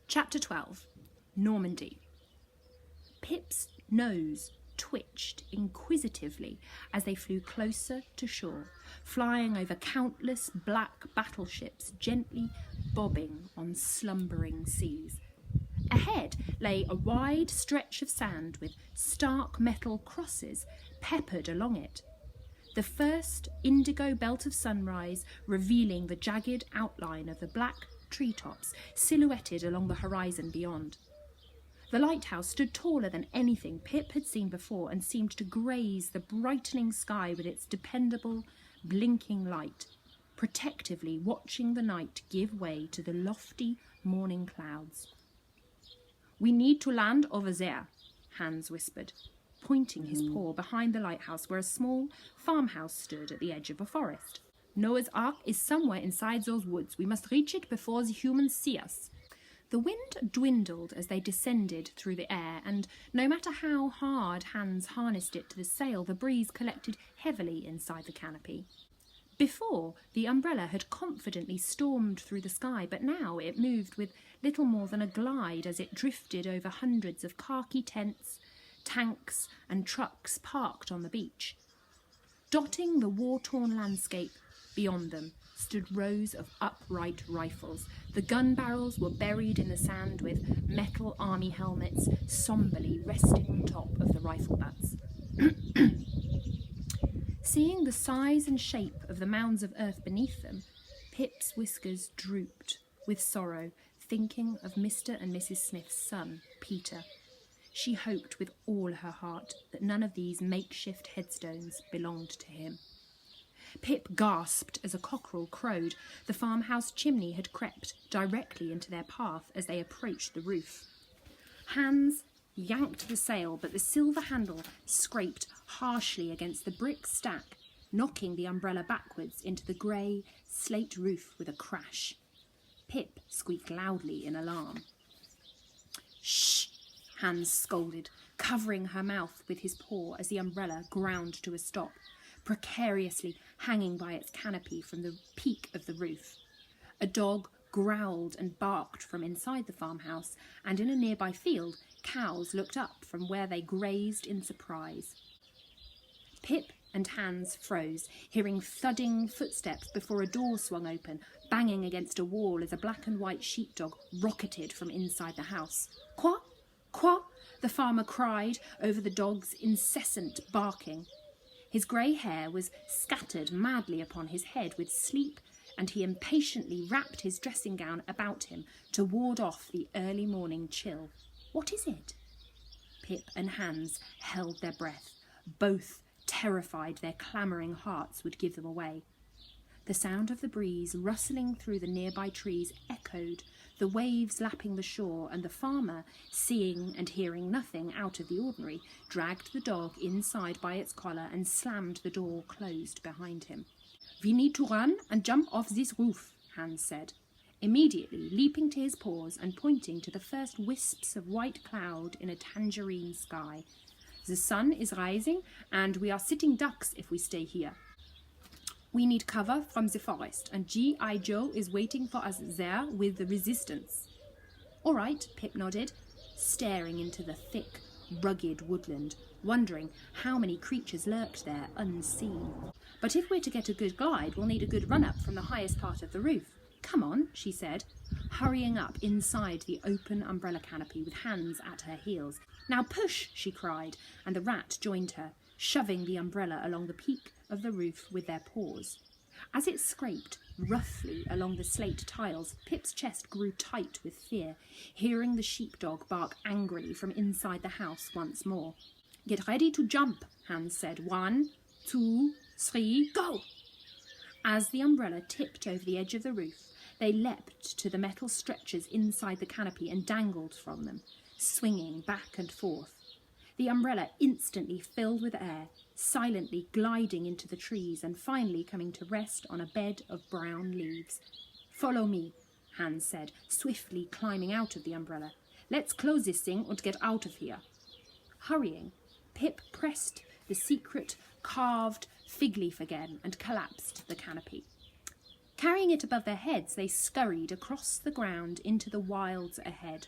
Chapter 12. Normandy. Pip's nose twitched inquisitively as they flew closer to shore, flying over countless black battleships gently bobbing on slumbering seas. Ahead lay a wide stretch of sand with stark metal crosses peppered along it. The first indigo belt of sunrise revealing the jagged outline of the black treetops silhouetted along the horizon beyond. The lighthouse stood taller than anything Pip had seen before and seemed to graze the brightening sky with its dependable, blinking light, protectively watching the night give way to the lofty morning clouds. "We need to land over there," Hans whispered, pointing his paw behind the lighthouse where a small farmhouse stood at the edge of a forest. "Noah's Ark is somewhere inside those woods. We must reach it before the humans see us." The wind dwindled as they descended through the air, and no matter how hard Hans harnessed it to the sail, the breeze collected heavily inside the canopy. Before, the umbrella had confidently stormed through the sky, but now it moved with little more than a glide as it drifted over hundreds of khaki tents, tanks and trucks parked on the beach. Dotting the war-torn landscape beyond them stood rows of upright rifles. The gun barrels were buried in the sand with metal army helmets somberly resting on top of the rifle butts. Seeing the size and shape of the mounds of earth beneath them, Pip's whiskers drooped with sorrow, thinking of Mr. and Mrs. Smith's son, Peter. She hoped with all her heart that none of these makeshift headstones belonged to him. Pip gasped as a cockerel crowed. The farmhouse chimney had crept directly into their path as they approached the roof. Hans yanked the sail, but the silver handle scraped harshly against the brick stack, knocking the umbrella backwards into the grey slate roof with a crash. Pip squeaked loudly in alarm. "Shh!" Hans scolded, covering her mouth with his paw as the umbrella ground to a stop, precariously hanging by its canopy from the peak of the roof. A dog growled and barked from inside the farmhouse, and in a nearby field, cows looked up from where they grazed in surprise. Pip and Hans froze, hearing thudding footsteps before a door swung open, banging against a wall as a black and white sheepdog rocketed from inside the house. "Quoi? Quoi?" the farmer cried over the dog's incessant barking. His grey hair was scattered madly upon his head with sleep, and he impatiently wrapped his dressing gown about him to ward off the early morning chill. "What is it?" Pip and Hans held their breath, both terrified their clamouring hearts would give them away. The sound of the breeze rustling through the nearby trees echoed, the waves lapping the shore, and the farmer, seeing and hearing nothing out of the ordinary, dragged the dog inside by its collar and slammed the door closed behind him. "We need to run and jump off this roof," Hans said, immediately leaping to his paws and pointing to the first wisps of white cloud in a tangerine sky. "The sun is rising, and we are sitting ducks if we stay here. We need cover from the forest, and G.I. Joe is waiting for us there with the resistance." "All right," Pip nodded, staring into the thick, rugged woodland, wondering how many creatures lurked there unseen. "But if we're to get a good glide, we'll need a good run-up from the highest part of the roof. Come on," she said, hurrying up inside the open umbrella canopy with Hans at her heels. "Now push," she cried, and the rat joined her, shoving the umbrella along the peak of the roof with their paws. As it scraped roughly along the slate tiles, Pip's chest grew tight with fear, hearing the sheepdog bark angrily from inside the house once more. "Get ready to jump," Hans said. 1, 2, 3, go!" As the umbrella tipped over the edge of the roof, they leapt to the metal stretchers inside the canopy and dangled from them, swinging back and forth. The umbrella instantly filled with air, silently gliding into the trees and finally coming to rest on a bed of brown leaves. "Follow me," Hans said, swiftly climbing out of the umbrella. "Let's close this thing and get out of here." Hurrying, Pip pressed the secret carved fig leaf again and collapsed the canopy. Carrying it above their heads, they scurried across the ground into the wilds ahead.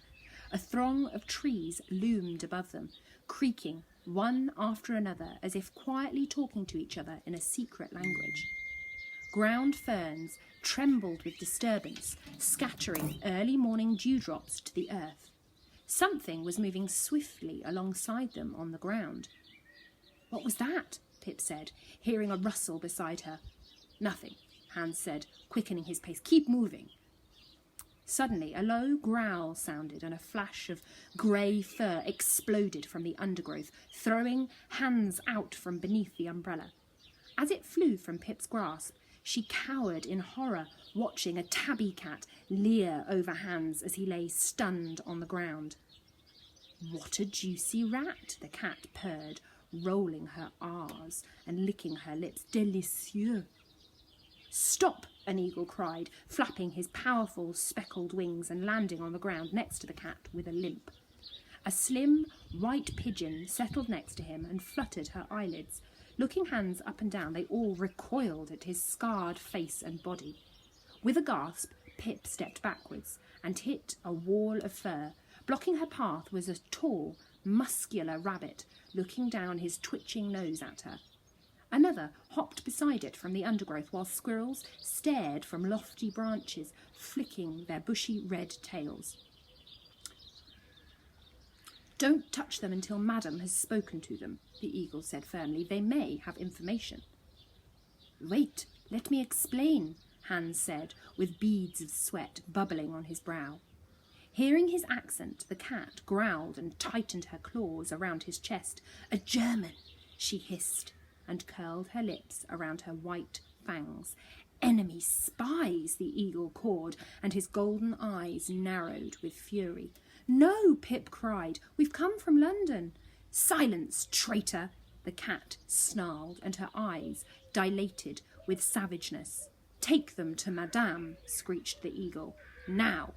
A throng of trees loomed above them, creaking one after another as if quietly talking to each other in a secret language. Ground ferns trembled with disturbance, scattering early morning dewdrops to the earth. Something was moving swiftly alongside them on the ground. "What was that?" Pip said, hearing a rustle beside her. "Nothing," Hans said, quickening his pace. "Keep moving." Suddenly, a low growl sounded and a flash of grey fur exploded from the undergrowth, throwing Hans out from beneath the umbrella. As it flew from Pip's grasp, she cowered in horror, watching a tabby cat leer over Hans as he lay stunned on the ground. "What a juicy rat," the cat purred, rolling her R's and licking her lips. "Délicieux." "Stop!" an eagle cried, flapping his powerful speckled wings and landing on the ground next to the cat with a limp. A slim white pigeon settled next to him and fluttered her eyelids. Looking Hans up and down, they all recoiled at his scarred face and body. With a gasp, Pip stepped backwards and hit a wall of fur. Blocking her path was a tall, muscular rabbit, looking down his twitching nose at her. Another hopped beside it from the undergrowth, while squirrels stared from lofty branches, flicking their bushy red tails. "Don't touch them until Madam has spoken to them," the eagle said firmly. "They may have information." "Wait, let me explain," Hans said, with beads of sweat bubbling on his brow. Hearing his accent, the cat growled and tightened her claws around his chest. "A German," she hissed, and curled her lips around her white fangs. "Enemy spies," the eagle cawed, and his golden eyes narrowed with fury. "No," Pip cried. "We've come from London." "Silence, traitor!" the cat snarled, and her eyes dilated with savageness. "Take them to Madame," screeched the eagle. "Now!"